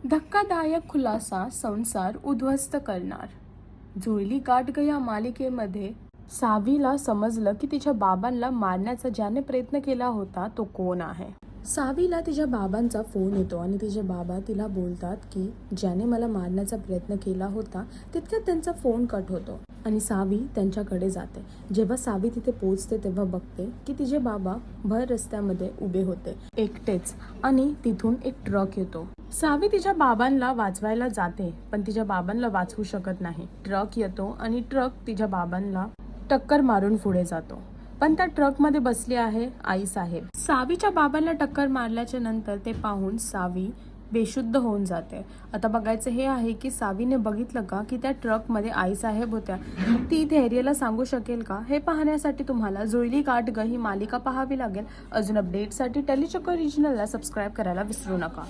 धक्कादायक खुलासा संसार उद्ध्वस्त करणार. जुळली गाठ ग या मालिकेमध्ये सावीला समजलं की तिच्या बाबांना मारण्याचा ज्याने प्रयत्न केला होता तो कोण आहे. सावीला तिच्या बाबांचा फोन येतो आणि तिचे बाबा तिला बोलतात की ज्याने मला मारण्याचा प्रयत्न केला होता. तितक्यात त्यांचा फोन कट होतो आणि सावी त्यांच्याकडे जाते. जेव्हा सावी तिथे पोहोचते तेव्हा बघते की तिचे बाबा भर रस्त्यामध्ये उभे होते एकटेच आणि तिथून एक ट्रक येतो. सावी तिच्या बाबांना वाचवायला जाते पण तिच्या बाबांना वाचवू शकत नाही. ट्रक येतो आणि ट्रक तिच्या बाबांना टक्कर मारून पुढे जातो. पण त्या ट्रकमध्ये बसली आहे आई साहेब. सावीच्या बाबांना टक्कर मारल्याच्या नंतर ते पाहून सावी बेशुद्ध होऊन जाते. आता बघायचं हे आहे की सावीने बघितलं का की त्या ट्रकमध्ये आई साहेब होत्या. ती धैर्यला सांगू शकेल का? हे पाहण्यासाठी तुम्हाला जुळली गाठ ग ही मालिका पाहावी लागेल. अजून अपडेटसाठी टेलीचक्र रिजनलला सबस्क्राईब करायला विसरू नका.